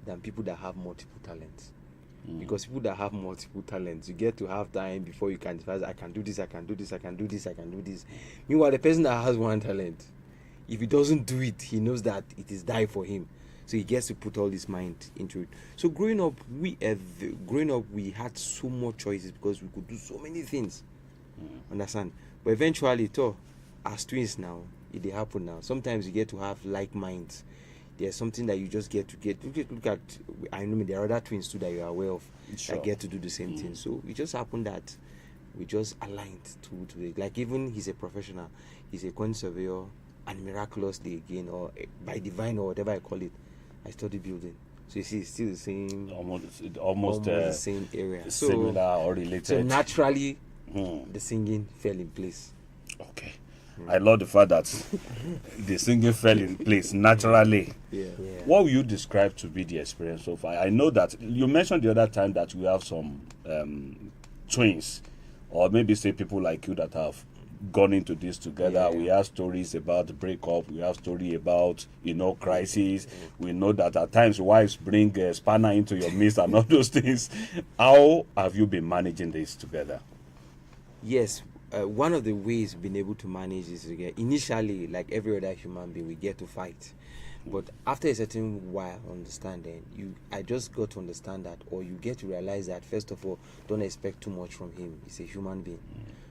than people that have multiple talents. Because people that have multiple talents, you get to have time before you can decide, I can do this, I can do this, I can do this, I can do this. Meanwhile, the person that has one talent, if he doesn't do it, he knows that it is die for him. So he gets to put all his mind into it. So growing up, we had so much choices because we could do so many things. Understand? But eventually, as twins now, it happen now. Sometimes you get to have like minds. There's something that you just get to look at. I know there are other twins too that you are aware of that get to do the same thing. So it just happened that we just aligned to it. Like even he's a professional, he's a quantity surveyor, and miraculously again, or by divine or whatever I call it, I studied building. So you see, it's still the same, almost the same area, similar or related. So naturally, the singing fell in place. Okay. I love the fact that the singing fell in place naturally. Yeah. What will you describe to be the experience so far? I know that you mentioned the other time that we have some twins, or maybe say people like you that have gone into this together. We have stories about the breakup. We have story about crisis. We know that at times wives bring a spanner into your midst and all those things. How have you been managing this together? Yes. One of the ways we've been able to manage this initially, like every other human being, we get to fight. But after a certain while understanding, I just got to understand that, or you get to realize that, first of all, don't expect too much from him. He's a human being.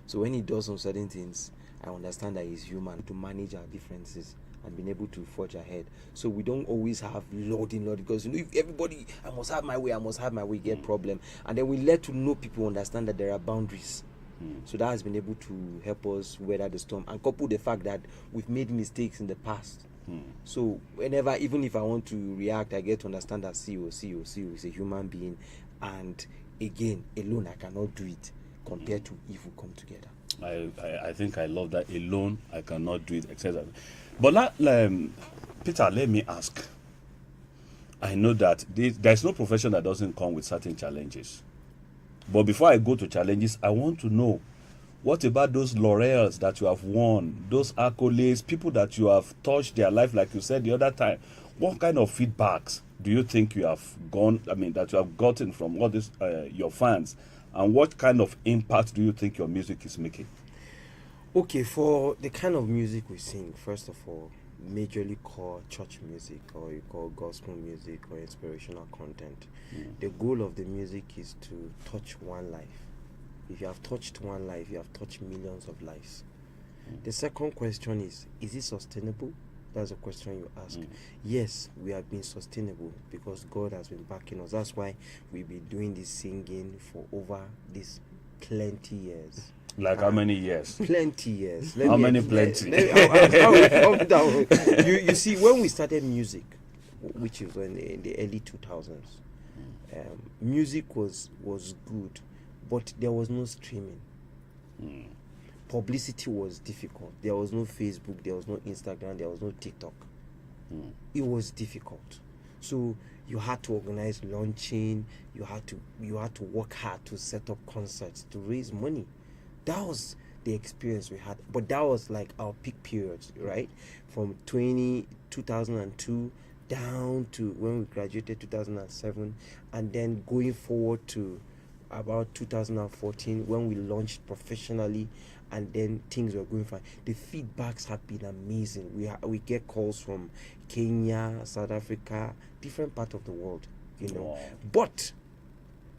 So when he does some certain things, I understand that he's human, to manage our differences and being able to forge ahead. So we don't always have loading, because if everybody, I must have my way, get problem. And then we let to know people understand that there are boundaries. So that has been able to help us weather the storm, and couple the fact that we've made mistakes in the past. So whenever, even if I want to react, I get to understand that CEO is a human being, and again, alone I cannot do it compared to if we come together. I think I love that. Alone I cannot do it, etc. But Peter, let me ask. I know that there's no profession that doesn't come with certain challenges. But before I go to challenges, I want to know, what about those laurels that you have won, those accolades, people that you have touched their life, like you said the other time? What kind of feedbacks do you think you have that you have gotten from all this, your fans? And what kind of impact do you think your music is making? Okay, for the kind of music we sing, first of all, majorly call church music, or you call gospel music, or inspirational content. The goal of the music is to touch one life. If you have touched one life, you have touched millions of lives. The second question is it sustainable? That's a question you ask. Yes, we have been sustainable because God has been backing us. That's why we've been doing this singing for over these plenty years. Like how many years? Plenty years. How many plenty? You see, when we started music, which is in the early 2000s, music was good, but there was no streaming. Publicity was difficult. There was no Facebook, there was no Instagram, there was no TikTok. It was difficult. So you had to organize launching, you had to work hard to set up concerts, to raise money. That was the experience we had. But that was like our peak periods, right? From 2002 down to when we graduated 2007, and then going forward to about 2014 when we launched professionally, and then things were going fine. The feedbacks have been amazing. We get calls from Kenya, South Africa, different parts of the world, Wow. But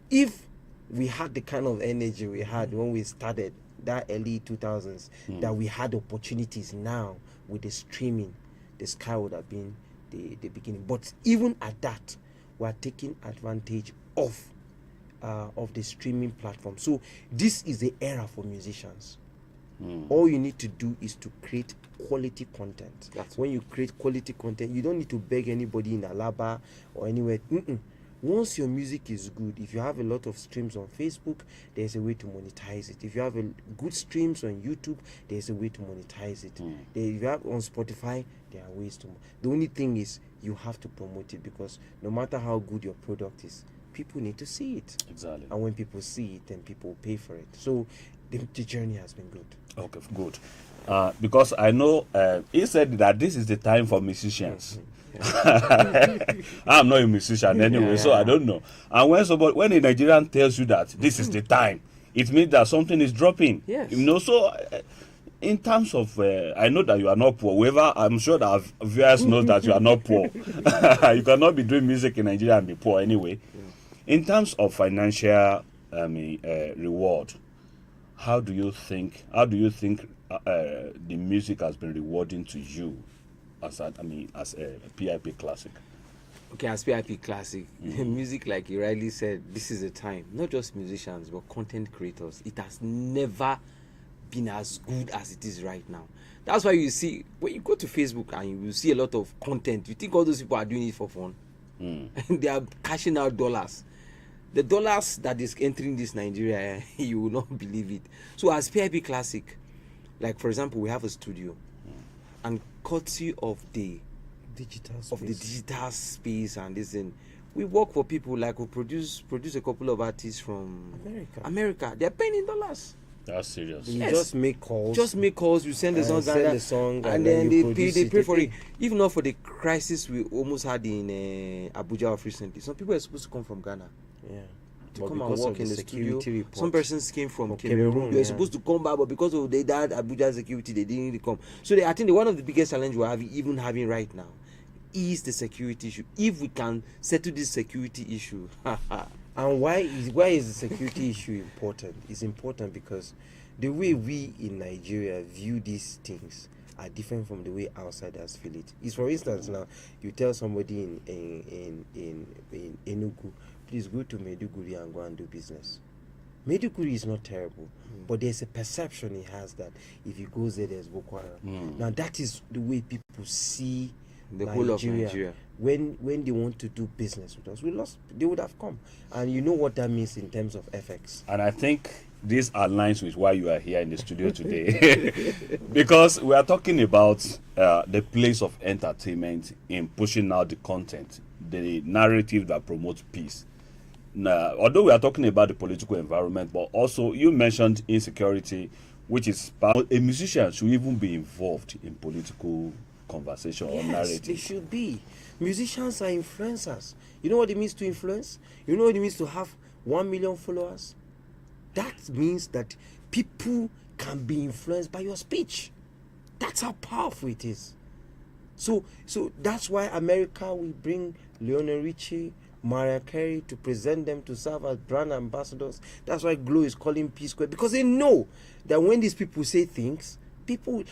if we had the kind of energy we had when we started that early 2000s, that we had opportunities now with the streaming, the sky would have been the beginning. But even at that, we are taking advantage of the streaming platform. So this is the era for musicians. All you need to do is to create quality content. When you create quality content, you don't need to beg anybody in Alaba or anywhere. Once your music is good, if you have a lot of streams on Facebook, there's a way to monetize it. If you have a good streams on YouTube, there's a way to monetize it. If you have on Spotify, there are ways to. The only thing is you have to promote it, because no matter how good your product is, people need to see it. Exactly. And when people see it, then people pay for it. So the journey has been good. Okay, good. Because I know he said that this is the time for musicians. I'm not a musician anyway, so I don't know. And when a Nigerian tells you that this is the time, it means that something is dropping. Yes. So in terms of, I know that you are not poor. However, I'm sure that our viewers know that you are not poor. You cannot be doing music in Nigeria and be poor anyway. In terms of financial reward, how do you think the music has been rewarding to you as a PIP Classic? Okay, as PIP Classic, music, like you rightly said, this is a time, not just musicians, but content creators. It has never been as good as it is right now. That's why you see, when you go to Facebook and you will see a lot of content, you think all those people are doing it for fun. They are cashing out dollars. The dollars that is entering this Nigeria, you will not believe it. So as PIP Classic, like for example, we have a studio, and courtesy of the digital space and this thing, we work for people, like we produce a couple of artists from America. They're paying in dollars. That's serious. You just make calls. You send the song, and then they pay for it. Even not for the crisis we almost had in Abuja recently. Some people are supposed to come from Ghana. Yeah. To come and work in the studio. Report. Some persons came from Cameroon. They were supposed to come back, but because of that Abuja security, they didn't really come. So I think one of the biggest challenges we're having right now is the security issue. If we can settle this security issue. And why is the security issue important? It's important because the way we in Nigeria view these things are different from the way outsiders feel it. It's, for instance, now you tell somebody in Enugu, please go to Maiduguri and go and do business. Maiduguri is not terrible, but there's a perception he has that if he goes there, there's Boko Haram. Now that is the way people see the whole of Nigeria. When they want to do business with us, they would have come. And you know what that means in terms of FX. And I think this aligns with why you are here in the studio today. Because we are talking about the place of entertainment in pushing out the content, the narrative that promotes peace. Now, although we are talking about the political environment, but also you mentioned insecurity, which is a musician should even be involved in political conversation or narrative. They should be. Musicians are influencers. You know what it means to influence? You know what it means to have 1 million followers? That means that people can be influenced by your speech. That's how powerful it is. So that's why America will bring Lionel Richie, Mariah Carey to present them to serve as brand ambassadors. That's why Glow is calling P Square, because they know that when these people say things,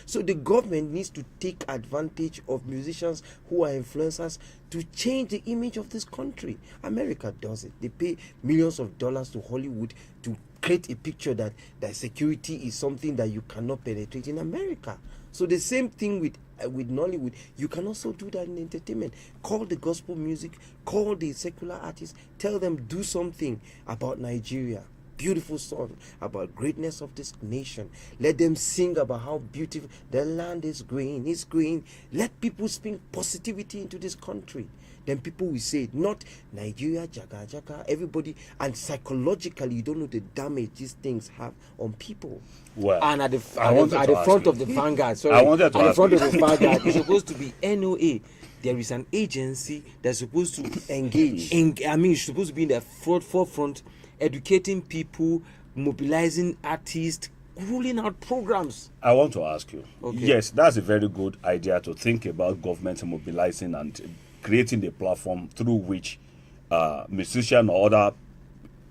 so the government needs to take advantage of musicians who are influencers to change the image of this country. America does it. They pay millions of dollars to Hollywood to create a picture that security is something that you cannot penetrate in America. So the same thing with Nollywood. You can also do that in entertainment. Call the gospel music, call the secular artists, tell them do something about Nigeria. Beautiful song about greatness of this nation. Let them sing about how beautiful the land is green. It's green. Let people speak positivity into this country. Then people will say it, not Nigeria, jaga jaga, everybody. And psychologically, you don't know the damage these things have on people. Well, and at the front of the Vanguard, it's supposed to be NOA. There is an agency that's supposed to engage. It's supposed to be in the forefront, educating people, mobilizing artists, rolling out programs. I want to ask you. Okay. Yes, that's a very good idea to think about government mobilizing and creating a platform through which musicians or other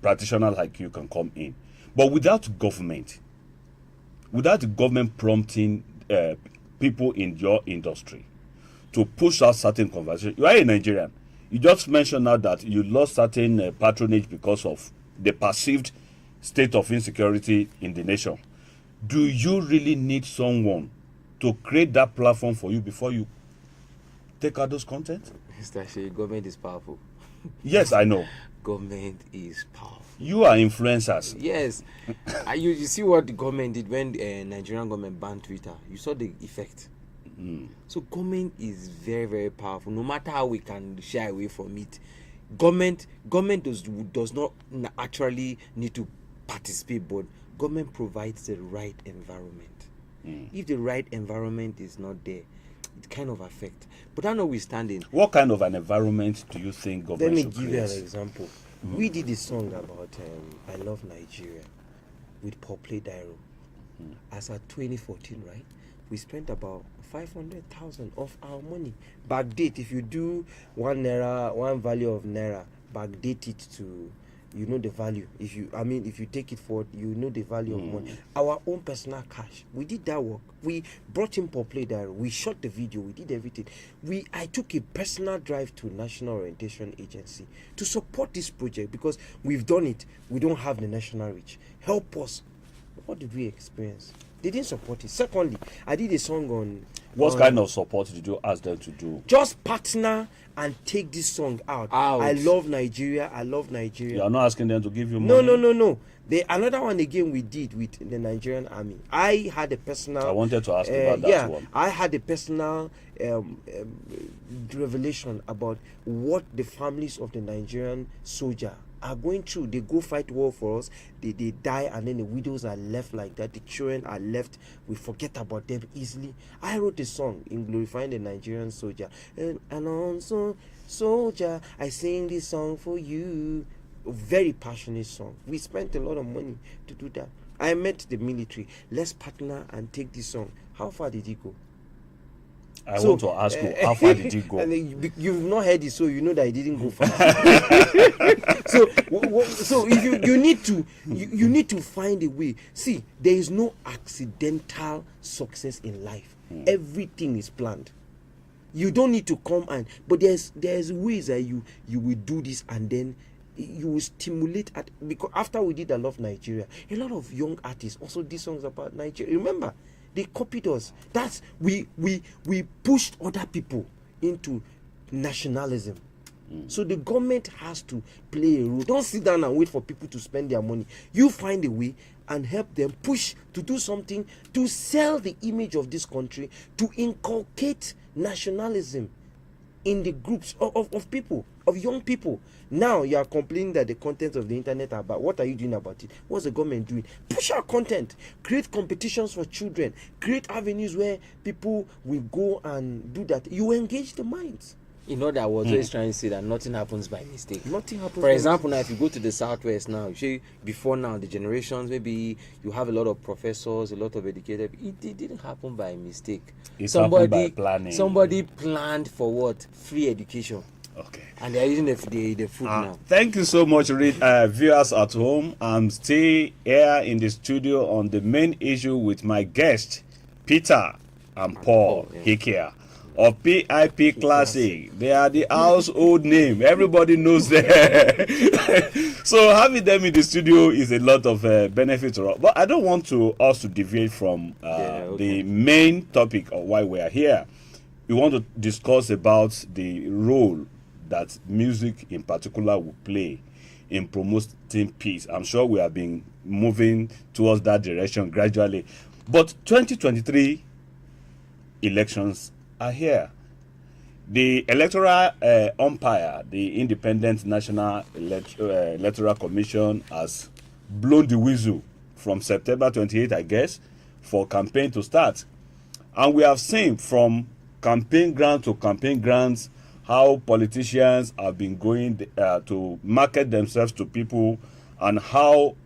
practitioners like you can come in. But without the government prompting people in your industry to push out certain conversations, you are a Nigerian. You just mentioned now that you lost certain patronage because of the perceived state of insecurity in the nation. Do you really need someone to create that platform for you before you take out those content? Mr. Shea, government is powerful. Yes, I know. Government is powerful. You are influencers. Yes. You see what the government did when the Nigerian government banned Twitter. You saw the effect. So government is very, very powerful. No matter how we can shy away from it, government does not actually need to participate, but government provides the right environment. If the right environment is not there, it kind of affects. But that notwithstanding, What kind of an environment do you think let government me should give you an create? example. We did a song about I Love Nigeria with Paul Play Dairo. As at 2014, right? We spent about 500,000 of our money. Backdate, if you do one value of naira, backdate it to, you know, the value. If you take it forward, you know the value of money. Our own personal cash. We did that work. We brought in Paul Play Diary. We shot the video. We did everything. I took a personal drive to National Orientation Agency to support this project because we've done it. We don't have the national reach. Help us. What did we experience? They didn't support it. Secondly, I did a song on What kind of support did you ask them to do? just partner and take this song out. I love Nigeria. I love Nigeria. You are not asking them to give you No, money? no. Another one again we did with the Nigerian army. I had a personal. I wanted to ask about that one. I had a personal revelation about what the families of the Nigerian soldier are going through. They go fight war for us. They die, and then the widows are left like that. The children are left. We forget about them easily. I wrote a song in glorifying the Nigerian soldier, and also soldier, I sing this song for you. A very passionate song. We spent a lot of money to do that. I met the military. Let's partner and take this song. How far did it go? I want to ask you, how far did it go? And you've not heard it, so you know that it didn't go far. so if you need to find a way. See, there is no accidental success in life. Everything is planned. You don't need to come but there's ways that you will do this, and then you will stimulate because after we did I Love Nigeria, a lot of young artists also did songs about Nigeria. Remember, they copied us. That's we pushed other people into nationalism. So the government has to play a role. Don't sit down and wait for people to spend their money. You find a way and help them push to do something to sell the image of this country, to inculcate nationalism in the groups of people, of young people. Now you are complaining that the content of the internet are bad. What are you doing about it? What's the government doing? Push our content. Create competitions for children. Create avenues where people will go and do that. You engage the minds. You know that I was always trying to say that nothing happens by mistake. Nothing happens. For example, now if you go to the southwest now, you see before now the generations, maybe you have a lot of professors, a lot of educated. It didn't happen by mistake. It happened by planning. Somebody planned for what? Free education. Okay. And they are using the food now. Thank you so much, viewers at home. I'm still here in the studio on the main issue with my guest, Peter and Paul Hikia of PIP Classic. They are the household name. Everybody knows them. So having them in the studio is a lot of benefits. But I don't want us to deviate from the main topic of why we are here. We want to discuss about the role that music in particular will play in promoting peace. I'm sure we have been moving towards that direction gradually. But 2023 elections are here. The electoral umpire, the Independent National Electoral Commission, has blown the whistle from September 28, I guess, for campaign to start. And we have seen from campaign ground to campaign grounds how politicians have been going to market themselves to people, and how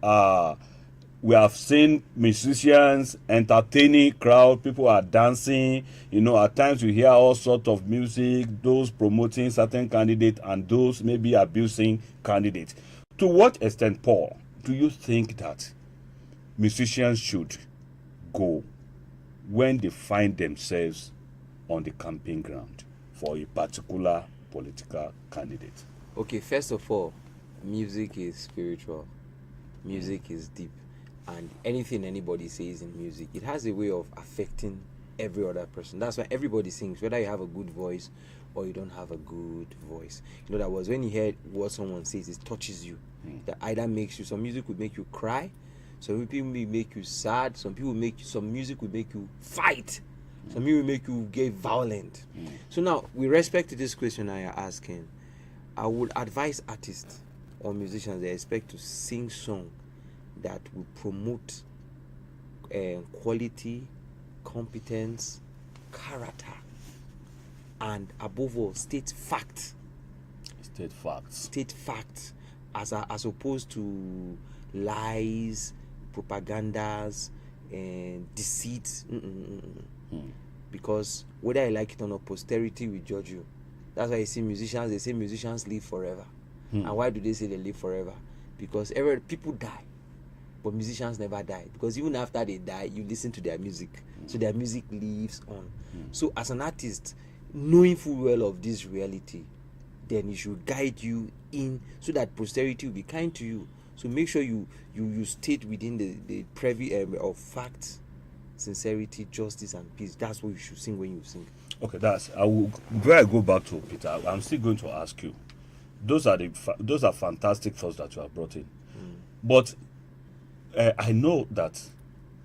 we have seen musicians entertaining crowd. People are dancing. You know, at times you hear all sorts of music, those promoting certain candidates and those maybe abusing candidates. To what extent, Paul, do you think that musicians should go when they find themselves on the campaign ground for a particular political candidate? Okay, first of all, music is spiritual. Music is deep. And anything anybody says in music, it has a way of affecting every other person. That's why everybody sings, whether you have a good voice or you don't have a good voice. You know, that was when you hear what someone says, it touches you. That either makes you, some music will make you cry, some people may make you sad, some music will make you fight, some music will make you get violent. So now, with respect to this question I are asking, I would advise artists or musicians they expect to sing songs that will promote quality competence, character, and above all, state facts. State facts. State facts, as opposed to lies, propagandas, and deceit. Because whether you like it or not, posterity will judge you. That's why you see musicians. They say musicians live forever. And why do they say they live forever? Because people die, but musicians never die. Because even after they die, you listen to their music, so their music lives on. So as an artist, knowing full well of this reality, then it should guide you in, so that posterity will be kind to you. So make sure you state within the privy of facts, sincerity, justice, and peace. That's what you should sing when you sing. Okay, where I go back to Peter, I'm still going to ask you. Those are fantastic thoughts that you have brought in. But I know that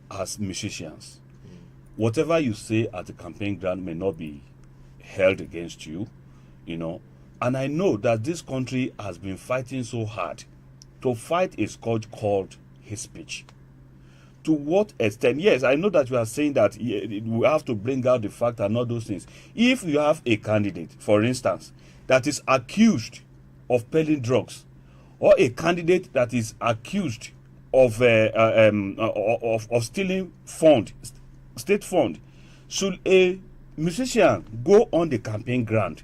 as musicians, whatever you say at the campaign ground may not be held against you, you know. And I know that this country has been fighting so hard to fight a scourge called hate speech. To what extent? Yes, I know that you are saying that we have to bring out the fact and all those things. If you have a candidate, for instance, that is accused of peddling drugs, or a candidate that is accused of stealing state fund, should a musician go on the campaign ground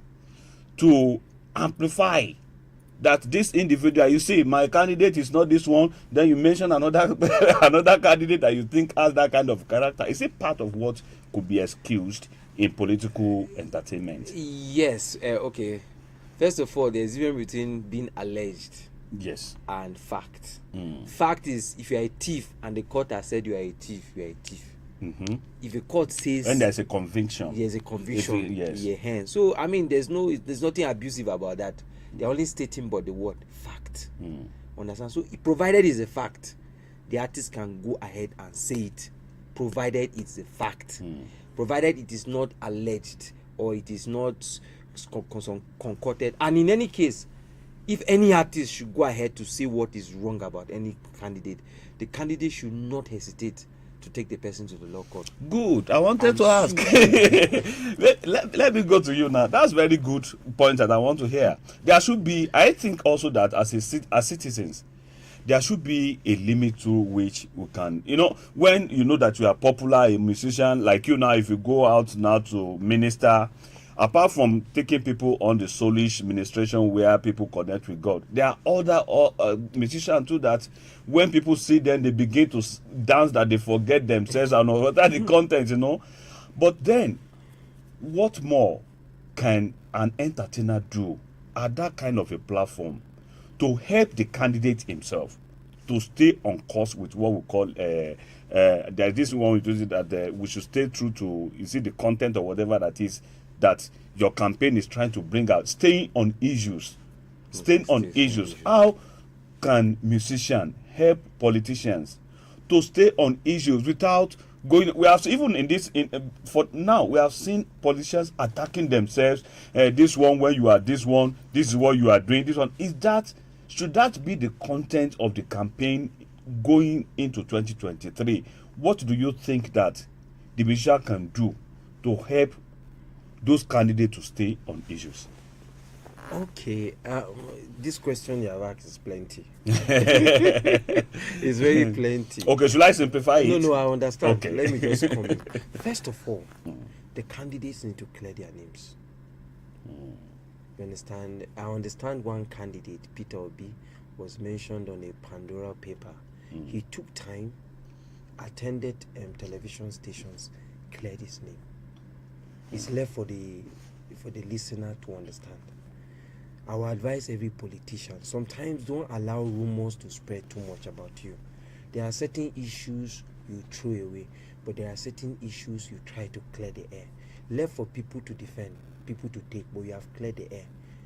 to amplify that this individual, you see, my candidate is not this one, then you mention another another candidate that you think has that kind of character? Is it part of what could be excused in political entertainment? Yes. Okay. First of all, there's a difference between being alleged, yes, and fact. Fact is, if you are a thief and the court has said you are a thief, you are a thief. If the court says, and there's a conviction, there's a conviction. Yes. In your hand. So I mean, there's nothing abusive about that. They're only stating but the word fact. Understand? So provided it's a fact, the artist can go ahead and say it, provided it's a fact. Provided it is not alleged or it is not concocted. And in any case, if any artist should go ahead to say what is wrong about any candidate, the candidate should not hesitate to take the person to the law court. Good. I wanted to ask. let me go to you now. That's very good point that I want to hear. There should be, I think also that as citizens, there should be a limit to which we can, when you know that you are popular, a musician, like you now, if you go out now to minister, apart from taking people on the soulish ministration where people connect with God, there are other musicians too that when people see them, they begin to dance that they forget themselves and all that the content, But then, what more can an entertainer do at that kind of a platform to help the candidate himself to stay on course with what we call there's this one we do that we should stay true to, the content or whatever that is that your campaign is trying to bring out, staying on issues. How can musicians help politicians to stay on issues without going? We have even in this for now we have seen politicians attacking themselves. This one, when you are this one, this is what you are doing. This one should that be the content of the campaign going into 2023? What do you think that the musician can do to help those candidates to stay on issues? Okay, this question you have asked is plenty. It's very plenty. Okay, should I simplify it? No, I understand. Okay. Let me just comment. First of all, the candidates need to clear their names. You understand? I understand one candidate, Peter Obi, was mentioned on a Pandora paper. He took time, attended television stations, cleared his name. It's left for the listener to understand. I will advise every politician, sometimes don't allow rumors to spread too much about you. There are certain issues you throw away, but there are certain issues you try to clear the air. Left for people to defend, people to take, but you have cleared the air.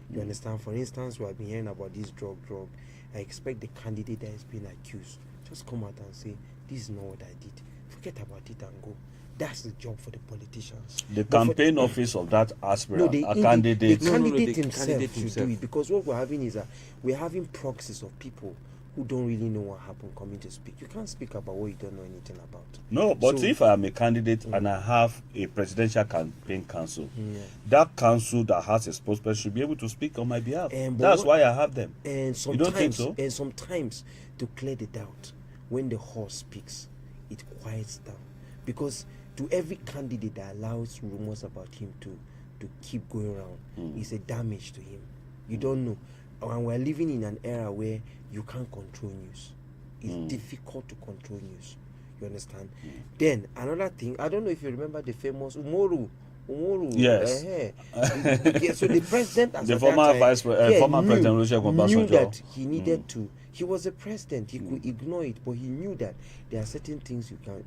You understand? For instance, we have been hearing about this drug. I expect the candidate that is being accused just come out and say, this is not what I did. Forget about it and go. That's the job for the politicians. The campaign office of that aspirant, a candidate. The candidate himself should do it, because what we're having is we're having proxies of people who don't really know what happened coming to speak. You can't speak about what you don't know anything about. No, but So- if I am a candidate and I have a presidential campaign council, Yeah. that council that has a spokesperson should be able to speak on my behalf. But That's what- why I have them. And You don't think sometimes, so? to clear the doubt, when the horse speaks, it quiets down. Because to every candidate that allows rumors about him to keep going around, it's a damage to him. You don't know. And we're living in an era where you can't control news. It's difficult to control news. You understand? Then another thing, I don't know if you remember the famous Umoru. Yes. Yeah, so the president, as The at former that time, former knew- President Olusegun knew Obasanjo. that he needed to. He was a president. He could ignore it, but he knew that there are certain things you can't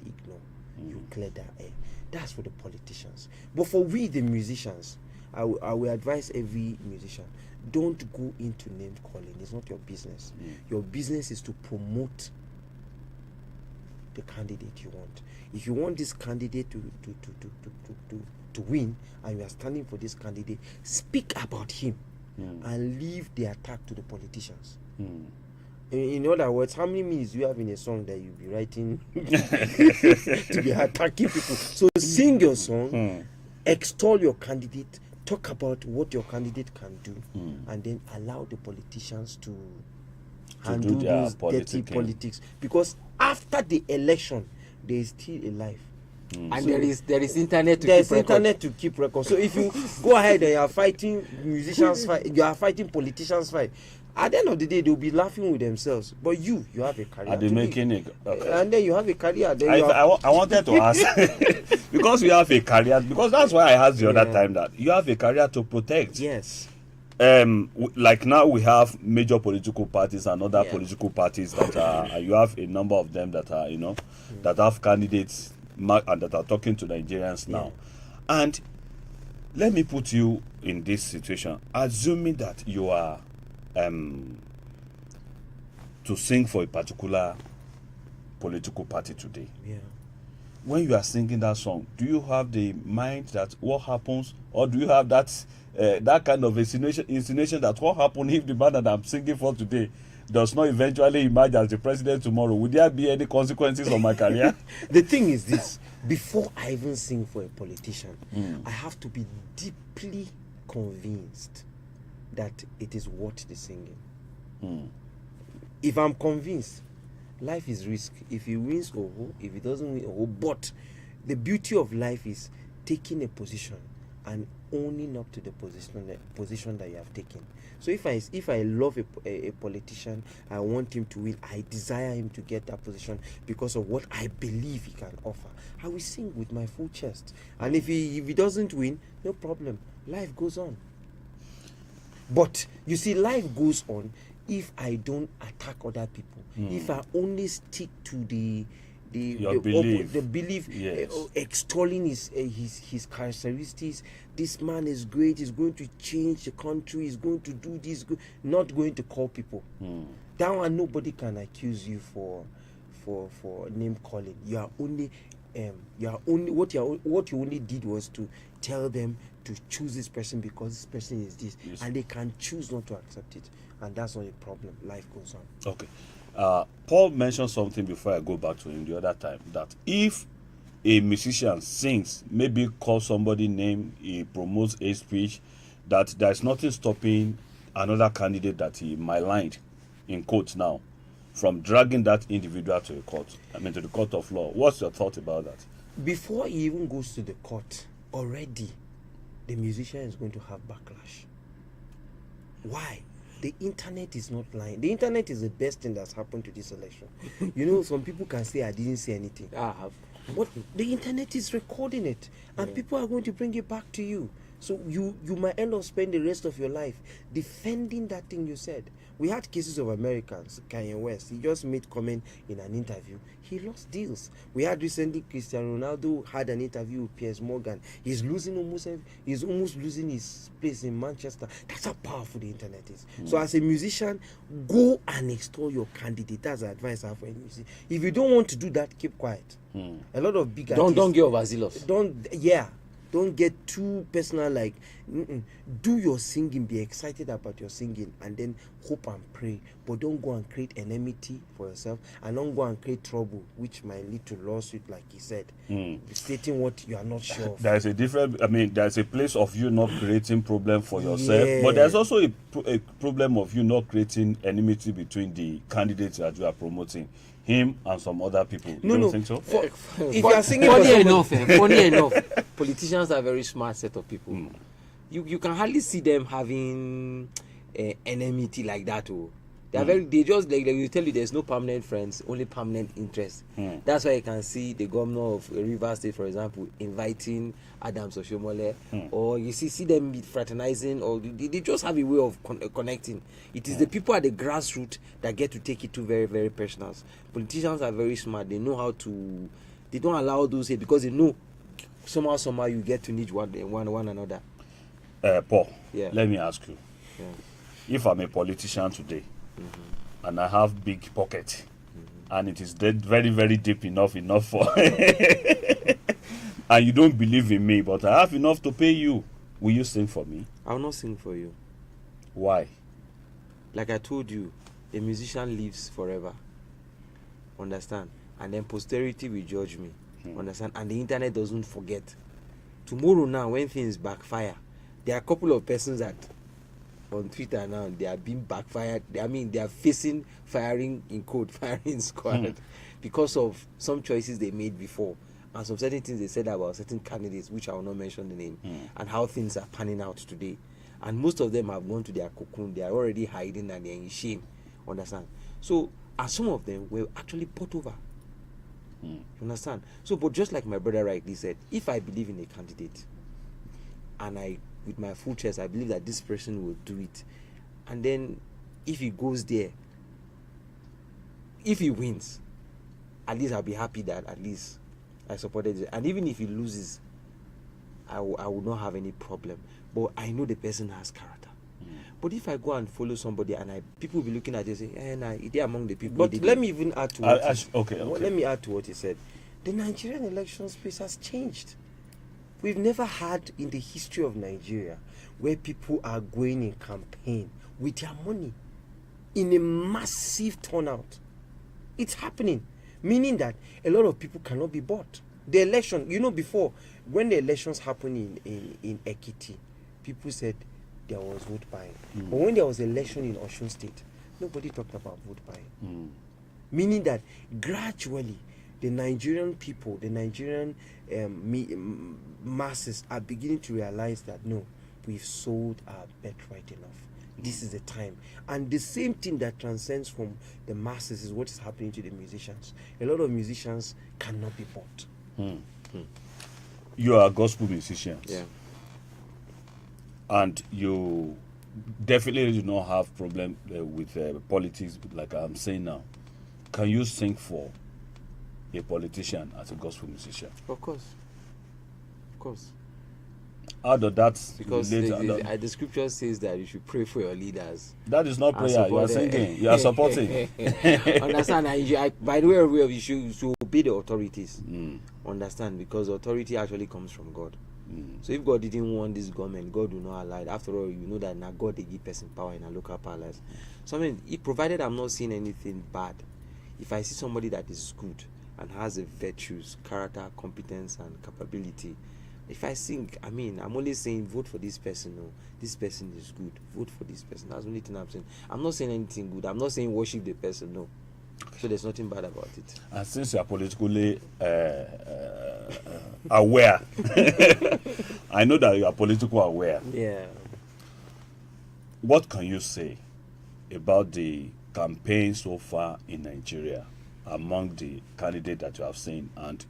ignore. You clear that air. That's for the politicians. But for we, the musicians, I will advise every musician: don't go into name calling. It's not your business. Your business is to promote the candidate you want. If you want this candidate to win, and you are standing for this candidate, speak about him and leave the attack to the politicians. In other words, how many minutes do you have in a song that you'll be writing to be attacking people? So sing your song, extol your candidate, talk about what your candidate can do, and then allow the politicians to handle do their those dirty politicking. politics. Because after the election, there is still a life. And there is internet to There's keep record. internet to keep record. So if you go ahead and you are fighting musicians fight, you are fighting politicians fight, at the end of the day they'll be laughing with themselves. But you have a career. Are they to making live. it? Okay. And then you have a career. Then you I wanted to ask because we have a career, because that's why I asked the other Yeah. time that you have a career to protect. yes. Like now we have major political parties and other Yeah. political parties that are, you have a number of them that are, that have candidates and that are talking to Nigerians now. And let me put you in this situation, assuming that you are to sing for a particular political party today. Yeah. When you are singing that song, do you have the mind that what happens, or do you have that that kind of insinuation that what happens if the man that I'm singing for today does not eventually emerge as the president tomorrow? Would there be any consequences on my career? The thing is this: before I even sing for a politician, I have to be deeply convinced that it is worth the singing. If I'm convinced, life is risk. If he wins, if he doesn't win, but the beauty of life is taking a position and owning up to the position that you have taken. So if I love a politician, I want him to win, I desire him to get that position because of what I believe he can offer, I will sing with my full chest. And if he doesn't win, no problem, life goes on. But you see, life goes on if I don't attack other people. If I only stick to the belief, Yes. extolling his characteristics. This man is great. He's going to change the country. He's going to do this. Not going to call people. That one, nobody can accuse you for name calling. You are only what you only did was to tell them to choose this person because this person is this, Yes. and they can choose not to accept it, and that's not a problem. Life goes on. Okay. Paul mentioned something before I go back to him the other time, that if a musician sings, maybe call somebody name, he promotes a speech, that there's nothing stopping another candidate that he maligned, in quotes now, from dragging that individual to a court, to the court of law. What's your thought about that? Before he even goes to the court, already the musician is going to have backlash. Why? The internet is not lying. The internet is the best thing that's happened to this election. Some people can say I didn't say anything. I have. But the internet is recording it, and people are going to bring it back to you. So you might end up spending the rest of your life defending that thing you said. We had cases of Americans. Kanye West, he just made comment in an interview. He lost deals. We had recently Cristiano Ronaldo had an interview with Piers Morgan. He's almost losing his place in Manchester. That's how powerful the internet is. So as a musician, go and extol your candidate. That's the advice I have for any musician. If you don't want to do that, keep quiet. A lot of big artists Don't get overzealous. Don't get too personal. Like, do your singing, be excited about your singing, and then hope and pray. But don't go and create enmity for yourself, and don't go and create trouble, which might lead to lawsuit, like he said, stating what you are not sure of. There's a different. I mean, there's a place of you not creating problem for yourself, but Yeah. there's also a problem of you not creating enmity between the candidates that you are promoting, him and some other people. You don't think so? If you are singing for Funny somebody- funny enough, politicians are a very smart set of people. You can hardly see them having enmity like that. Oh, they are they just like they tell you there's no permanent friends, only permanent interest. That's why you can see the governor of Rivers State, for example, inviting Adams Oshiomhole, or you see them fraternizing, or they just have a way of connecting. It is the people at the grassroots that get to take it to very, very personal. Politicians are very smart. They know how to. They don't allow those here because they know somehow you get to need one another. Paul, Yeah. let me ask you. Yeah. If I'm a politician today and I have big pocket and it is very, very deep enough for and you don't believe in me, but I have enough to pay you, will you sing for me? I will not sing for you. Why? Like I told you, a musician lives forever. Understand? And then posterity will judge me. Understand? And the internet doesn't forget. Tomorrow now, when things backfire, there are a couple of persons that on Twitter now, they are being backfired. They are facing firing in code, firing squad, because of some choices they made before and some certain things they said about certain candidates, which I will not mention the name, and how things are panning out today. And most of them have gone to their cocoon. They are already hiding and they are in shame. Understand? So, and some of them were actually put over. You understand? So, but just like my brother rightly said, if I believe in a candidate and I, with my full chest, I believe that this person will do it, and then if he goes there, if he wins, at least I'll be happy that at least I supported it. And even if he loses, I will not have any problem. But I know the person has character. But if I go and follow somebody and people will be looking at it and saying, nah, they're among the people. But let me even add to what let me add to what he said. The Nigerian election space has changed. We've never had in the history of Nigeria where people are going in campaign with their money in a massive turnout. It's happening, meaning that a lot of people cannot be bought. The election, before, when the elections happened in Ekiti, people said there was vote buying. But when there was election in Osun State, nobody talked about vote buying. Meaning that gradually, the Nigerian people, the Nigerian masses are beginning to realize that no, we've sold our birthright enough. This is the time. And the same thing that transcends from the masses is what is happening to the musicians. A lot of musicians cannot be bought. You are gospel musicians. Yeah. And you definitely do not have problem with politics, like I'm saying now. Can you sing for a politician as a gospel musician? Of course. Of course. How does that Because relate? the scripture says that you should pray for your leaders. That is not and prayer. You are support them. singing. You are supporting. Understand? By the way, you should obey the authorities. Understand? Because authority actually comes from God. So if God didn't want this government, God will not allow it. After all, you know that now God they give person power in a local palace. So I mean, provided I'm not seeing anything bad, if I see somebody that is good and has the virtues, character, competence, and capability, if I think, I'm only saying vote for this person. No, this person is good. Vote for this person. That's the only thing I'm saying. I'm not saying anything good. I'm not saying worship the person. No. So there's nothing bad about it. And since you are politically aware, I know that you are politically aware. Yeah. What can you say about the campaign so far in Nigeria among the candidates that you have seen, and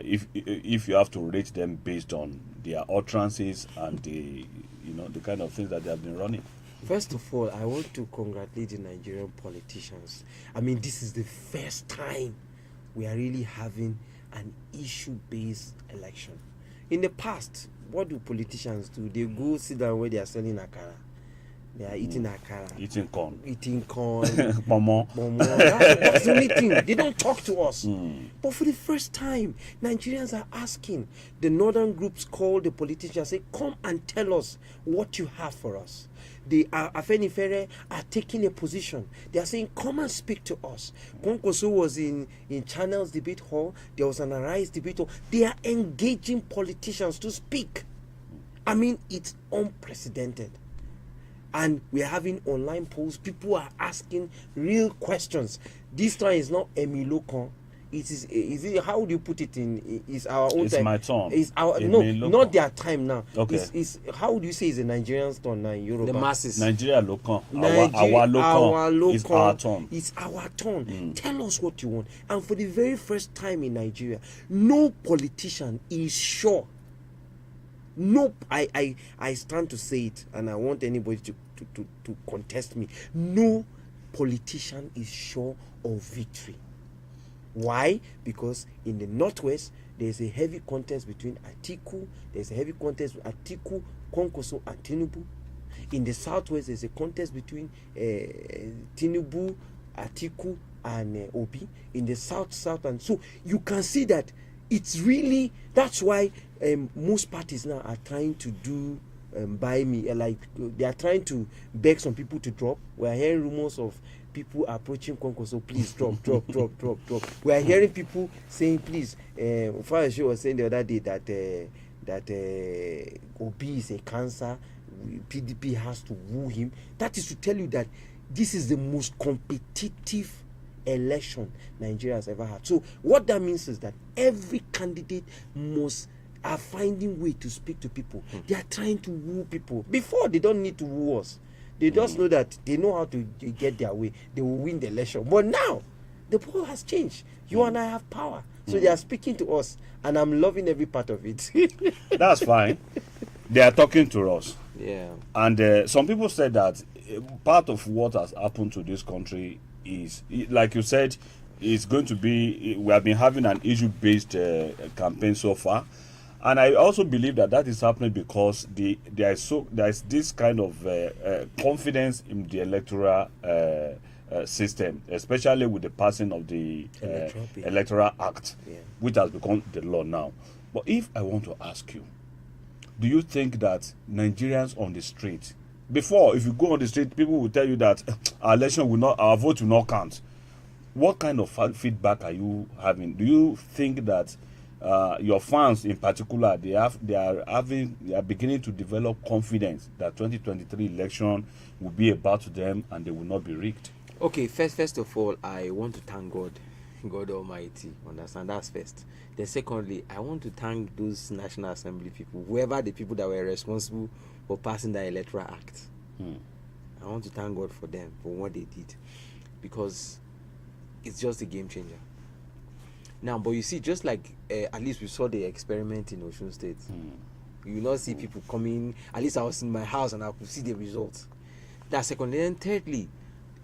if you have to rate them based on their utterances and the kind of things that they have been running? First of all, I want to congratulate the Nigerian politicians. This is the first time we are really having an issue-based election. In the past, what do politicians do? They go sit down where they are selling akara. They are eating akara, Eating corn. eating corn. Pomo. That's the only thing. They don't talk to us. But for the first time, Nigerians are asking. The northern groups call the politicians, say, come and tell us what you have for us. The Afenifere are taking a position. They are saying, come and speak to us. Kwankwaso was in Channel's debate hall. There was an Arise debate hall. They are engaging politicians to speak. I mean, it's unprecedented. And we're having online polls. People are asking real questions. This time is not Emilokon. It is how do you put it in? It's our own It's time. my turn. It's our Emilokon. not their time now. Okay. It's how do you say it's a Nigerian's turn now in Europe? The masses. Nigeria local. Nigeria, Our local. our local. It's our turn. It's our turn. Tell us what you want. And for the very first time in Nigeria, no politician is sure. No, I stand to say it, and I want anybody to contest me. No politician is sure of victory. Why? Because in the northwest there's a heavy contest between Atiku. There's a heavy contest with Atiku, Kwankwaso, and Tinubu. In the southwest there's a contest between Tinubu, Atiku, and Obi. In the south, and so you can see that it's really, that's why most parties now are trying to do buy me, like they are trying to beg some people to drop. We are hearing rumors of people approaching Kwankwaso, please drop. We are hearing people saying, please, Fayose was saying the other day that Obi is a cancer, PDP has to woo him. That is to tell you that this is the most competitive election Nigeria has ever had. So what that means is that every candidate are finding way to speak to people. They are trying to woo people. Before, they don't need to woo us. They just know that they know how to get their way. They will win the election. But now, the poll has changed. You and I have power. So they are speaking to us. And I'm loving every part of it. That's fine. They are talking to us. Yeah. And some people said that part of what has happened to this country is, like you said, it's going to be, we have been having an issue-based campaign so far. And I also believe that is happening because there is this kind of confidence in the electoral system, especially with the passing of the Electoral Act, which has become the law now. But if I want to ask you, do you think that Nigerians on the street, before, if you go on the street, people will tell you that our vote will not count. What kind of feedback are you having? Do you think that your fans in particular, they are beginning to develop confidence that 2023 election will be about them and they will not be rigged? Okay, first of all, I want to thank God Almighty. Understand? That's first. Then secondly, I want to thank those National Assembly people, whoever the people that were responsible for passing the Electoral Act. I want to thank God for them, for what they did, because it's just a game changer. Now, but you see, just like at least we saw the experiment in Osun State, you will not see people coming. At least I was in my house and I could see the results. That's secondly. And thirdly,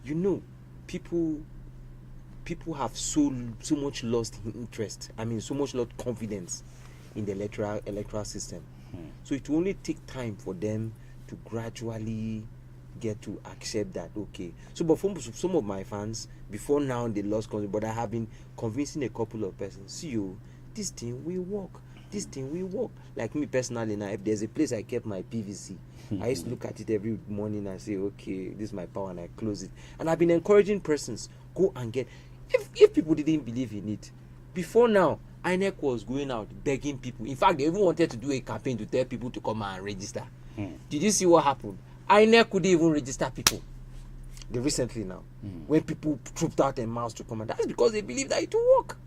people have so much lost interest. I mean, so much lost confidence in the electoral system. So it will only take time for them to gradually get to accept that. Okay. So, but for some of my fans, before now they lost confidence, but I have been convincing a couple of persons. See you, this thing will work. This thing will work. Like me personally now, if there's a place I kept my PVC, I used to look at it every morning and say, okay, this is my power, and I close it. And I've been encouraging persons, go and get. If people didn't believe in it, before now, INEC was going out begging people. In fact, they even wanted to do a campaign to tell people to come and register. Did you see what happened? INEC couldn't even register people. Recently now, when people trooped out their mouths to come, and that's because they believe that it will work.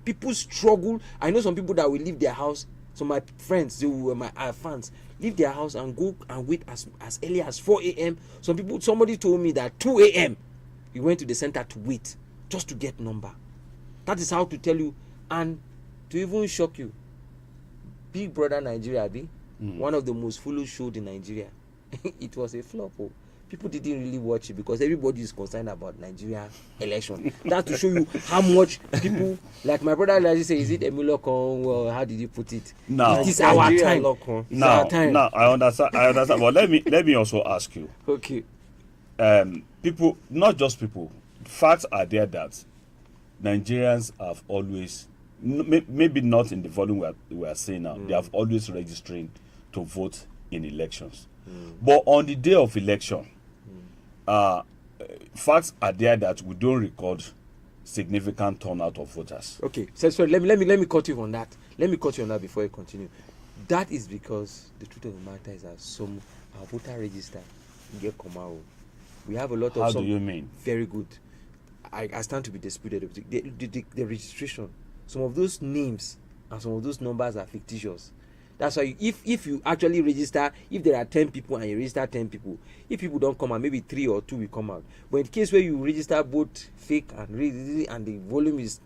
People struggle. I know some people that will leave their house. So my friends, they were my fans, leave their house and go and wait as early as 4 a.m. Somebody told me that 2 a.m. he went to the center to wait just to get number. That is how to tell you, and to even shock you. Big Brother Nigeria, one of the most foolish shows in Nigeria. It was a flop. people didn't really watch it because everybody is concerned about Nigeria election. That's to show you how much people, like my brother Laji say, is it Emilokon? Well, how did you put it? Now, it is our Nigeria time. Lokon. It's our now, time. now I understand. But let me also ask you. Okay. People, not just people, facts are there that Nigerians have always, maybe not in the volume we are seeing now, they have always registering to vote in elections. But on the day of election, facts are there that we don't record significant turnout of voters. Okay. So let me cut you on that. Let me cut you on that before you continue. That is because the truth of the matter is that our voter register get come out. We have a lot of. How do you mean? Very good. I stand to be disputed. The registration, some of those names and some of those numbers are fictitious. That's why if you actually register, if there are 10 people and you register 10 people, if people don't come out, maybe 3 or 2 will come out. But in the case where you register both fake and the volume is,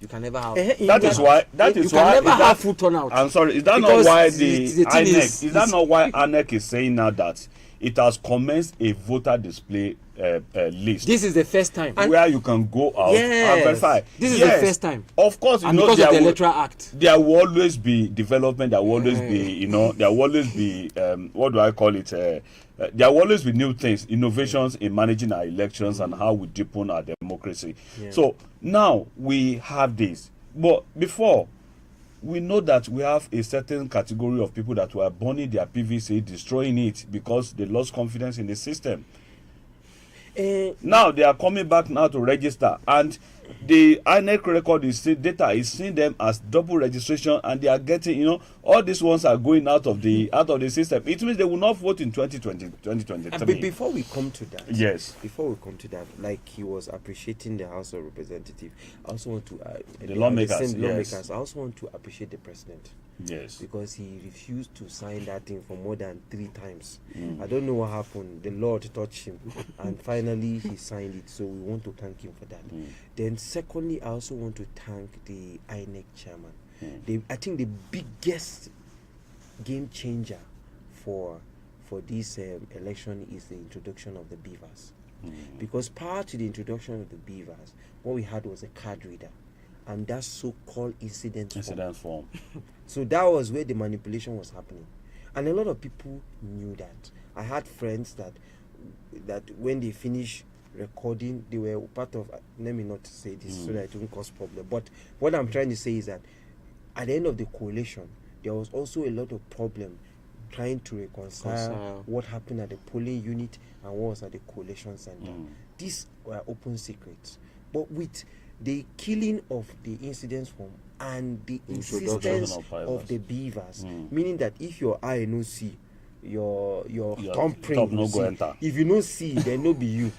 you can never have. That is why. You can never have full turnout. I'm sorry. Is that Because not why the the thing INEC? Is that is- not why INEC is saying now that it has commenced a voter display list This is the first time. where you can go out Yes. and verify? This is the first time. Of course, you And know because of the there will, Electoral Act. there will always be development. There will always be, there will always be what do I call it? There will always be new things, innovations in managing our elections and how we deepen our democracy. So now we have this, but before, we know that we have a certain category of people that were burning their PVC, destroying it because they lost confidence in the system. Now they are coming back now to register, and the INEC record is data is seeing them as double registration, and they are getting, all these ones are going out of the system. It means they will not vote in 2023. But before we come to that, Yes. Before we come to that, like he was appreciating the House of Representatives, I also want to The lawmakers, same yes. lawmakers. I also want to appreciate the president Yes. because he refused to sign that thing for more than 3 times. I don't know what happened. The Lord touched him, and finally he signed it. So we want to thank him for that. Then, secondly, I also want to thank the INEC chairman. I think the biggest game changer for this election is the introduction of the beavers. Because prior to the introduction of the beavers, what we had was a card reader, and that so-called incident form. So that was where the manipulation was happening, and a lot of people knew that. I had friends that when they finish recording, they were part of. Let me not say this so that it won't cause problem. But what I'm trying to say is that at the end of the coalition, there was also a lot of problem trying to reconcile what happened at the polling unit and what was at the coalition center. These were open secrets. But with the killing of the incidents form and the insistence of the beavers, meaning that if your eye no see, your thumbprint no no go see. enter. If you no see, then no be you.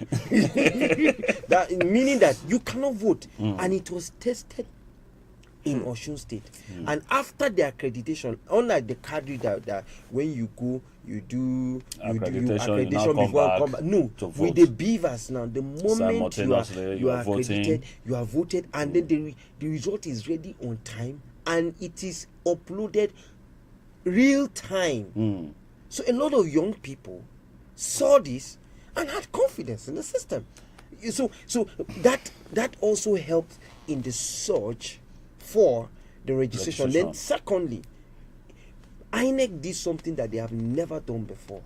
That meaning that you cannot vote, and it was tested in Osun State. And after the accreditation, unlike the card reader that when you go, you do Accreditation, you now come before you back come back. No, to vote. with the beavers now, the moment Simultaneously, you are voting. accredited, you are voted, and then the result is ready on time, and it is uploaded real time. So a lot of young people saw this and had confidence in the system. So that also helped in the search for the registration. Then secondly, INEC did something that they have never done before,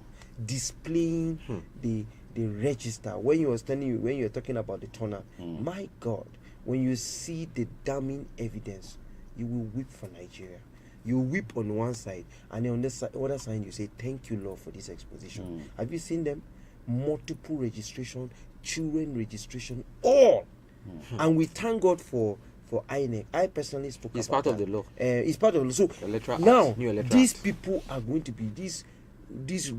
displaying the register. When you were talking about the turnout, my God, when you see the damning evidence, you will weep for Nigeria. You weep on one side, and on the other side you say, thank you, Lord, for this exposition. Have you seen them? Multiple registration, children registration, all. And we thank God for INEC. I personally spoke It's about part of that. the law. It's part of the law. So Electoral now Act, new Electoral these Act. people are going to be these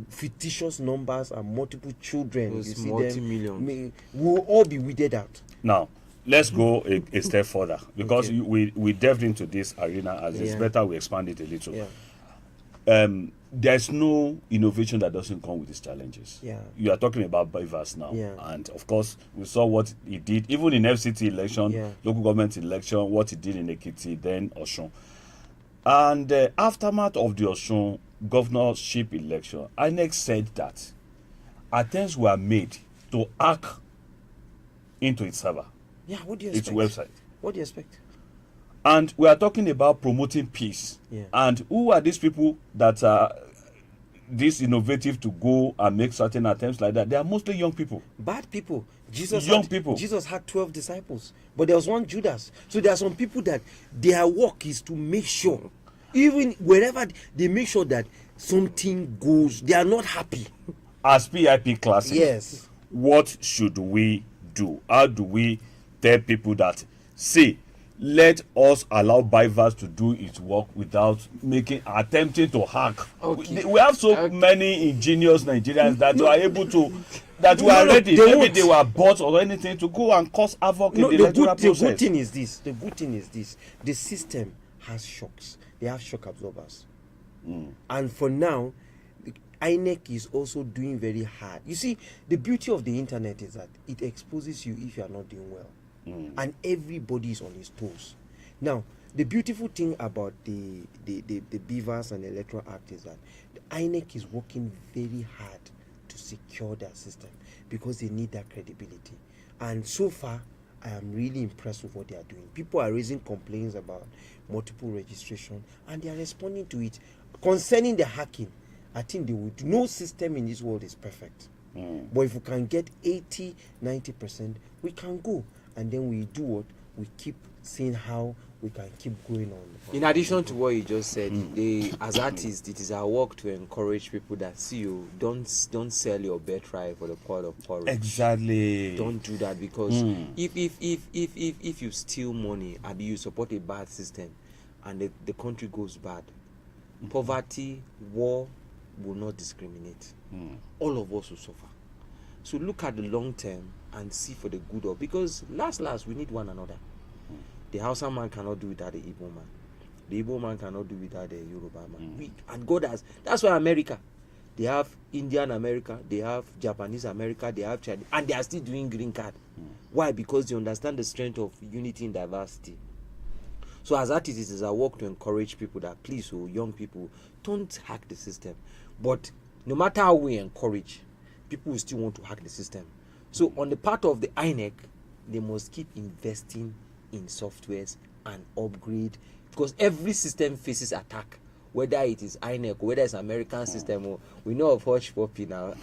fictitious numbers and multiple children. Those you see multi-millions. will all be weeded out. Now, let's go a step further, because Okay. we delved into this arena, as it's Yeah. better we expand it a little. Yeah. There's no innovation that doesn't come with these challenges. Yeah. You are talking about Beavers now. Yeah. And of course, we saw what he did, even in FCT election, Yeah. local government election, what he did in Ekiti, then Osun. And aftermath of the Osun governorship election, INEC said that attempts were made to hack into its server, Yeah, what do you its expect? website. What do you expect? And we are talking about promoting peace. Yeah. And who are these people that are this innovative to go and make certain attempts like that? They are mostly young people. Bad people. Jesus Young had, people. Jesus had 12 disciples, but there was one Judas. So there are some people that their work is to make sure, even wherever they make sure that something goes, they are not happy. As PIP classes, Yes. what should we do? How do we tell people that, see, let us allow Bivas to do its work without attempting to hack? Okay. We have so Okay. many ingenious Nigerians that are able to, that No, were no, ready, they maybe won't. they were bought or anything to go and cause havoc No, in the the electoral good process. thing is this. The good thing is this. The system has shocks. They have shock absorbers. And for now, the INEC is also doing very hard. You see, the beauty of the internet is that it exposes you if you are not doing well. And everybody is on his toes. Now, the beautiful thing about the Beavers and the Electoral Act is that the INEC is working very hard to secure their system because they need that credibility. And so far, I am really impressed with what they are doing. People are raising complaints about multiple registration and they are responding to it. Concerning the hacking, I think they would. No system in this world is perfect. But if we can get 80, 90%, we can go. And then we do what? We keep seeing how we can keep going on. In addition to what you just said, as artists, it is our work to encourage people that see you don't sell your birthright for the pot of porridge. Exactly. Don't do that, because if you steal money and you support a bad system and the country goes bad, poverty, war will not discriminate. All of us will suffer. So look at the long term and see for the good of, because last we need one another. The Hausa man cannot do without the Igbo man. The Igbo man cannot do without the Yoruba man. And God has. That's why America, they have Indian America, they have Japanese America, they have Chinese, and they are still doing green card. Why? Because they understand the strength of unity in diversity. So as artists, it is our work to encourage people that, please, young people, don't hack the system. But no matter how we encourage, people will still want to hack the system. So on the part of the INEC, they must keep investing in softwares and upgrade, because every system faces attack, whether it is INEC or whether it's American system. Or we know of Hush Puppy now.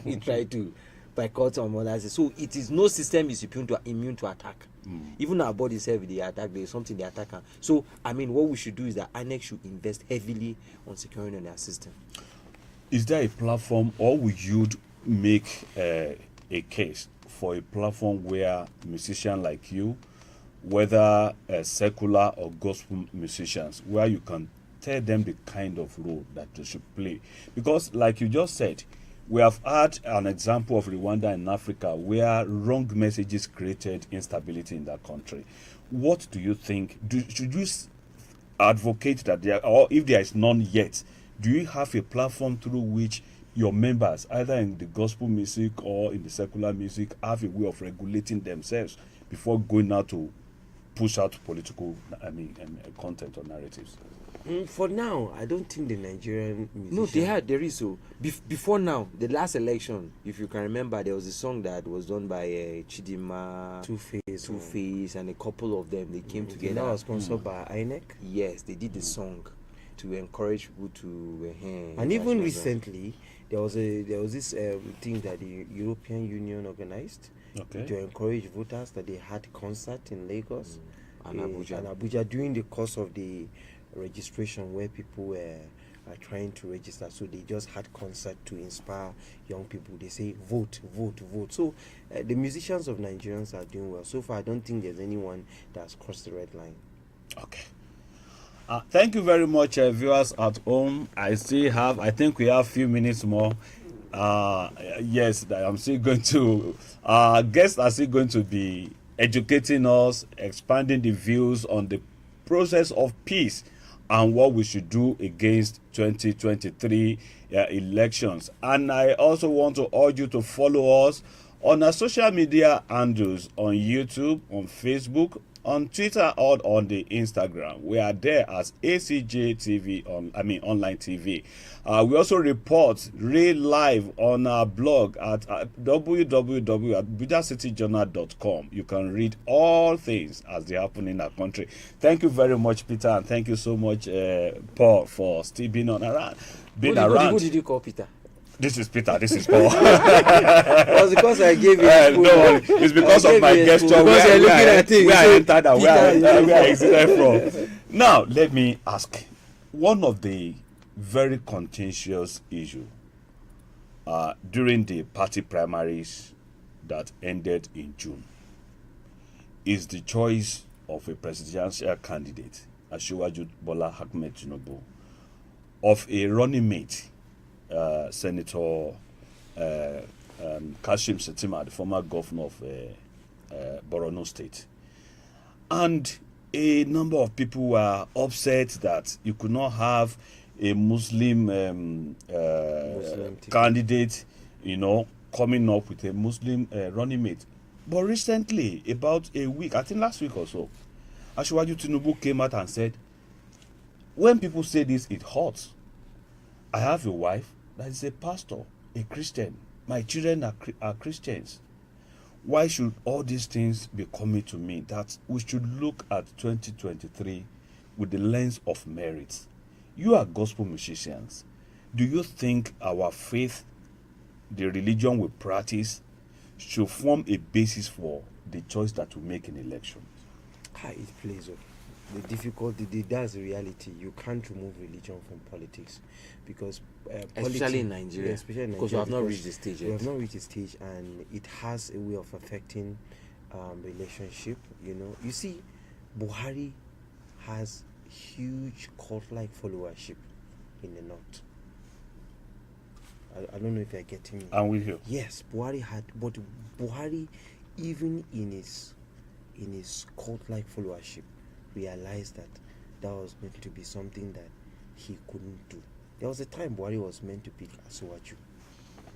He tried to boycott some others. So it is, no system is immune to attack. Even our body self, they attack, there is something they attack. So I mean, what we should do is that INEC should invest heavily on securing their system. Is there a platform, or would you make a case for a platform where musicians like you, whether secular or gospel musicians, where you can tell them the kind of role that they should play? Because like you just said, we have had an example of Rwanda in Africa where wrong messages created instability in that country. What do you think? Should you advocate that there, or if there is none yet, do you have a platform through which your members, either in the gospel music or in the secular music, have a way of regulating themselves before going out to push out political, content or narratives? For now, I don't think the Nigerian No, there is. So before now, the last election, if you can remember, there was a song that was done by Chidinma, Two-Face, and a couple of them. They came together. That was sponsored by INEC. Yes, they did the song to encourage people to. And even recently, there was this thing that the European Union organized to encourage voters, that they had concert in Lagos and Abuja during the course of the registration, where people are trying to register. So they just had concert to inspire young people. They say vote, vote, vote. So the musicians of Nigerians are doing well. So far, I don't think there's anyone that's crossed the red line. Okay. Thank you very much, viewers at home. I think we have a few minutes more. Yes, I'm still going to, guests are still going to be educating us, expanding the views on the process of peace and what we should do against 2023 elections. And I also want to urge you to follow us on our social media handles, on YouTube, on Facebook, on Twitter or on the Instagram. We are there as ACJ TV online TV. We also report real live on our blog at www.abujacityjournal.com. You can read all things as they happen in our country. Thank you very much, Peter, and thank you so much, Paul, for still being around. Who did you call Peter? This is Peter. This is Paul. It was because I gave you. No, it's because of my gesture. Where I entered and where I exited from. Now, let me ask. One of the very contentious issues during the party primaries that ended in June is the choice of a presidential candidate, Asiwaju Bola Ahmed Tinubu, of a running mate, Senator Kashim Shettima, the former governor of Borno State. And a number of people were upset that you could not have a Muslim candidate, coming up with a Muslim running mate. But recently, about a week, I think last week or so, Asiwaju Tinubu came out and said, when people say this, it hurts. I have a wife that is a pastor, a Christian. My children are Christians. Why should all these things be coming to me? That we should look at 2023 with the lens of merit. You are gospel musicians. Do you think our faith, the religion we practice, should form a basis for the choice that we make in elections? It plays okay. The difficulty, that's the reality. You can't remove religion from politics because especially in Nigeria, because we have not reached the stage yet. We have not reached the stage, and it has a way of affecting relationship. You see, Buhari has huge cult-like followership in the north. I don't know if you're getting me. I'm with you. Yes, Buhari had, but Buhari, even in his cult-like followership, realized that was meant to be something that he couldn't do. There was a time Buhari was meant to pick Asiwaju.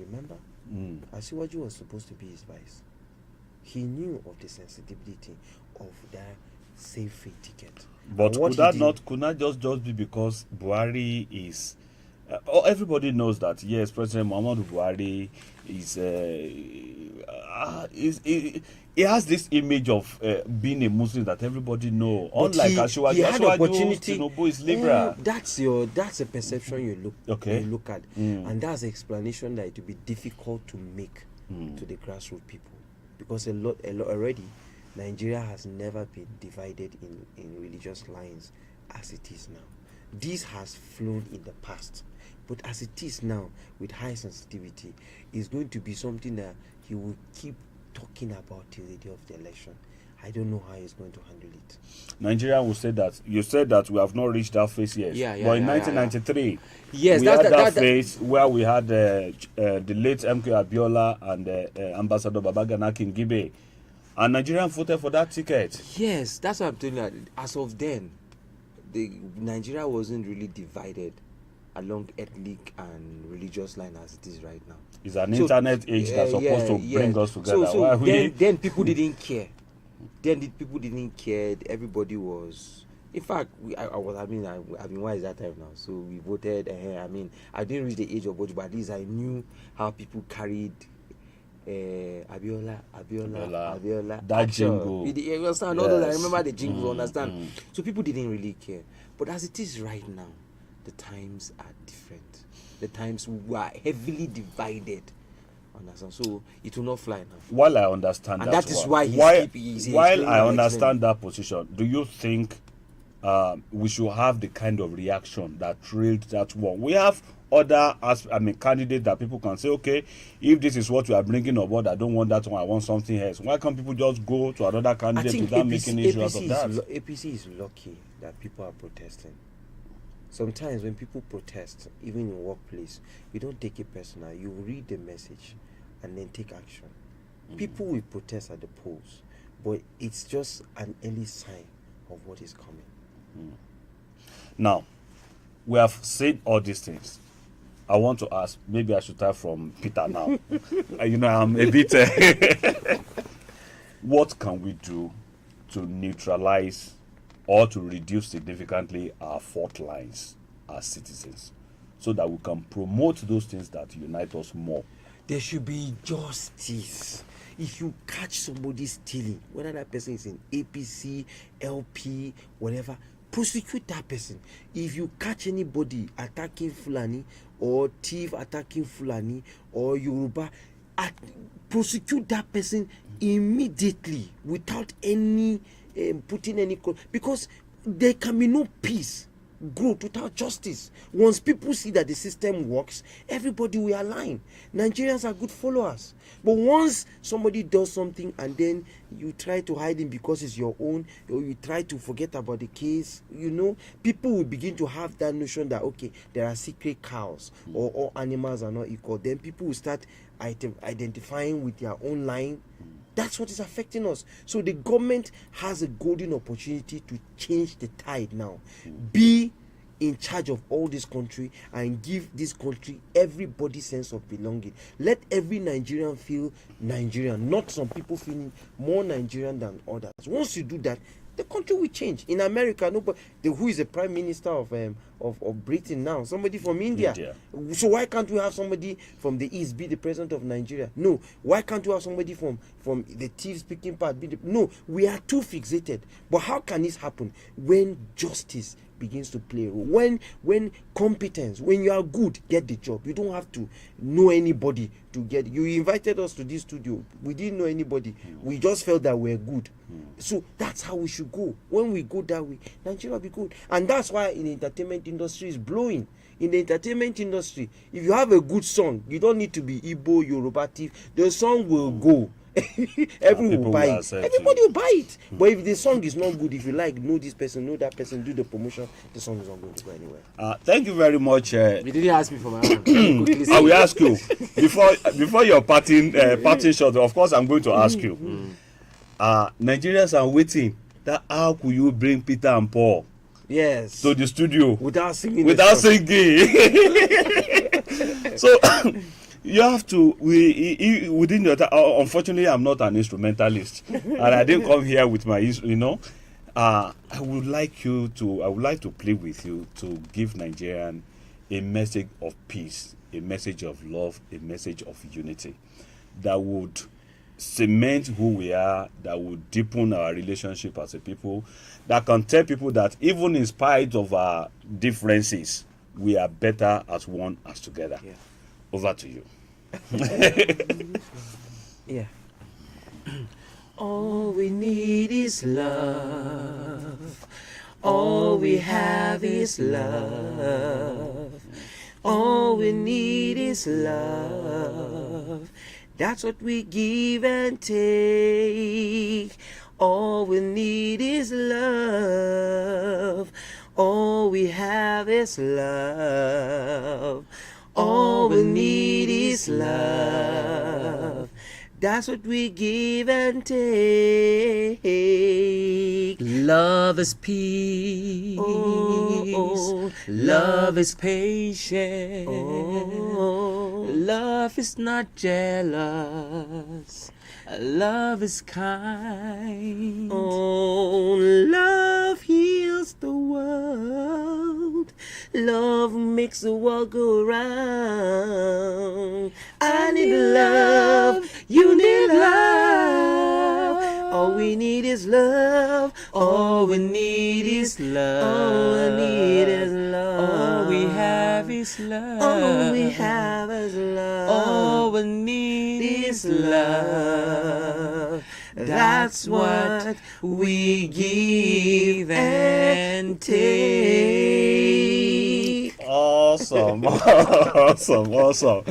Remember? Asiwaju was supposed to be his vice. He knew of the sensitivity of that safe free ticket. But could that just be because Buhari is... everybody knows that, yes, President Muhammadu Buhari he has this image of being a Muslim that everybody know. Unlike Asiwaju Tinubu is liberal. That's a perception you look at, and that's the explanation that it will be difficult to make to the grassroots people, because a lot already. Nigeria has never been divided in religious lines as it is now. This has flown in the past, but as it is now, with high sensitivity, is going to be something that he will keep talking about till the day of the election. I don't know how he's going to handle it. Nigeria will say that. You said that we have not reached that phase yet. But in 1993, yes, we had that phase where we had the late MK Abiola and Ambassador Babagana Kingibe. And Nigerians voted for that ticket. Yes, that's what I'm telling you. As of then, Nigeria wasn't really divided along ethnic and religious line as it is right now. It's an internet age that's supposed to bring us together. Then people didn't care. People didn't care. Everybody was. In fact, why is that time now? So we voted. I didn't reach the age of voting, but at least I knew how people carried. Abiola. That jingle. You understand? Yes. I remember the jingle. Understand? So people didn't really care. But as it is right now, the times are different. The times were heavily divided. Understand? So it will not fly now. While I understand and that is why while I understand that position, do you think we should have the kind of reaction that trailed that one? We have other candidates that people can say, okay, if this is what we are bringing on board, I don't want that one, I want something else. Why can't people just go to another candidate without making issue out of that? APC is lucky that people are protesting. Sometimes when people protest, even in workplace, you don't take it personal. You read the message and then take action. People will protest at the polls, but it's just an early sign of what is coming. Now, we have said all these things. I want to ask, maybe I should start from Peter now. I'm a bit... what can we do to neutralize or to reduce significantly our fault lines as citizens, so that we can promote those things that unite us more. There should be justice. If you catch somebody stealing, whether that person is in APC, LP, whatever, prosecute that person. If you catch anybody attacking Fulani or thief attacking Fulani or Yoruba, prosecute that person immediately without any putting any because there can be no peace, growth without justice. Once people see that the system works, everybody will align. Nigerians are good followers, but once somebody does something and then you try to hide him because it's your own, or you try to forget about the case, people will begin to have that notion that okay, there are secret cows, or all animals are not equal. Then people will start identifying with their own line. That's what is affecting us. So the government has a golden opportunity to change the tide now. Be in charge of all this country and give this country everybody's sense of belonging. Let every Nigerian feel Nigerian, not some people feeling more Nigerian than others. Once you do that, the country will change. In America, nobody, who is the prime minister of Britain now? Somebody from India. So why can't we have somebody from the East be the president of Nigeria? No. Why can't we have somebody from the thief-speaking part be the... No, we are too fixated. But how can this happen? When justice begins to play a role, when competence, when you are good, get the job. You don't have to know anybody to get. You invited us to this studio, we didn't know anybody, we just felt that we're good. So that's how we should go. When we go that way, Nigeria will be good. And that's why in the entertainment industry is blowing. In the entertainment industry, if you have a good song, you don't need to be Igbo, Yoruba, thief. The song will go. Everyone will buy it. Everybody will buy it. But if the song is not good, if you know this person, know that person, do the promotion, the song is not going to go anywhere. Thank you very much. You didn't ask me for my own. I will ask you before your parting shot. Of course, I'm going to ask you. Nigerians are waiting. That how could you bring Peter and Paul? Yes. To the studio without singing. So. You have to within your unfortunately I'm not an instrumentalist and I didn't come here with my I would like to play with you to give Nigerian a message of peace, a message of love, a message of unity that would cement who we are, that would deepen our relationship as a people, that can tell people that even in spite of our differences, we are better as one, as together. Yeah. Over to you. Yeah. All we need is love. All we have is love. All we need is love. That's what we give and take. All we need is love. All we have is love. All we need is love. That's what we give and take. Love is peace. Oh. Love is patient. Oh. Love is not jealous. Love is kind. Oh, love heals the world. Love makes the world go round. I need love. You need love. All we need is love. All we need is love. All we need is love. All we have is love. All we have is love. All we need is love. That's what we give and take. Awesome. Awesome.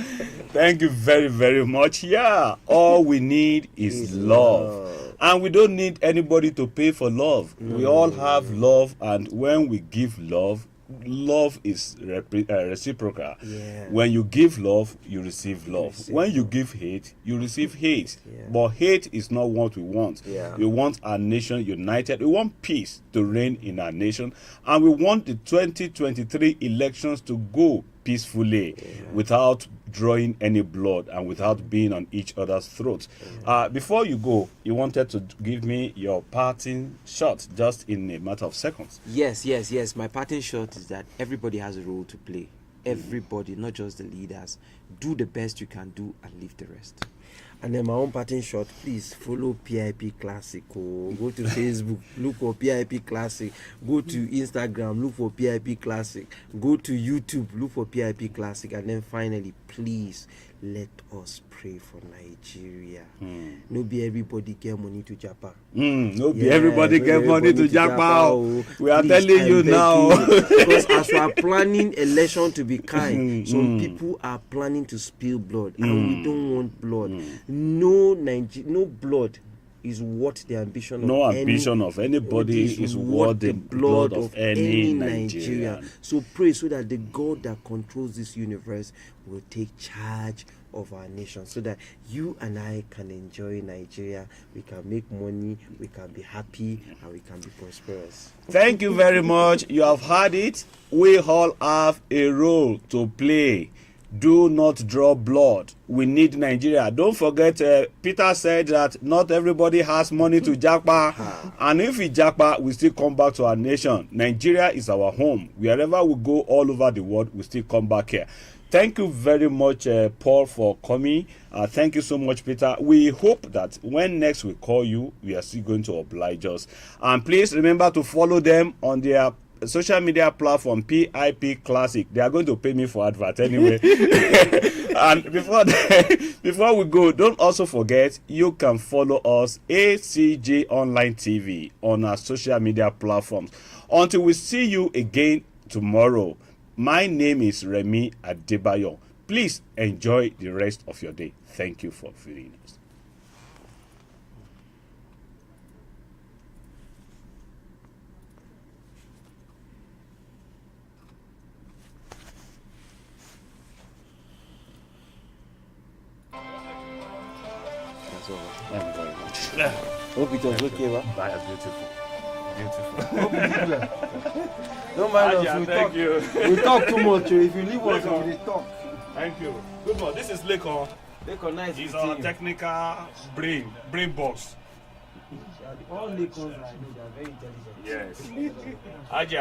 Thank you very, very much. Yeah, all we need is love. And we don't need anybody to pay for love. We all have love, and when we give love, love is reciprocal. Yeah. When you give love, you receive love. When you give hate, you receive hate. Yeah. But hate is not what we want. Yeah. We want our nation united. We want peace to reign in our nation. And we want the 2023 elections to go peacefully without drawing any blood and without being on each other's throats. Before you go, you wanted to give me your parting shot just in a matter of seconds. Yes. My parting shot is that everybody has a role to play. Everybody, not just the leaders. Do the best you can do and leave the rest. And then my own parting shot, please follow PIP Classic. Oh, go to Facebook, look for PIP Classic. Go to Instagram, look for PIP Classic. Go to YouTube, look for PIP Classic. And then finally, please let us pray for Nigeria. No be everybody get money to Japa. No be everybody get money to Japa. We are Please, telling you now. Because as we are planning election to be kind, some people are planning to spill blood, and we don't want blood. No blood is worth the ambition No of ambition of anybody is worth the blood of any Nigerian. So pray so that the God that controls this universe will take charge of our nation, so that you and I can enjoy Nigeria, we can make money, we can be happy, and we can be prosperous. Thank you very much. You have heard it. We all have a role to play. Do not draw blood. We need Nigeria. Don't forget, Peter said that not everybody has money to japa. And if we japa, we still come back to our nation. Nigeria is our home. Wherever we go all over the world, we still come back here. Thank you very much, Paul, for coming. Thank you so much, Peter. We hope that when next we call you, we are still going to oblige us. And please remember to follow them on their social media platform, PIP Classic. They are going to pay me for advert anyway. And before we go, don't also forget you can follow us, ACG Online TV, on our social media platforms. Until we see you again tomorrow, my name is Remy Adebayo. Please enjoy the rest of your day. Thank you for viewing us. That's all. Thank you very much. Hope it was okay, ba? That is beautiful. Don't mind Aja, us, we thank talk. you. We talk too much. If you leave us, Welcome. we dey talk. Thank you. Good one. This is Lekon. Recognize He's the our team. technical brain box. All Lakers, I know, they are very intelligent. Yes. Aja.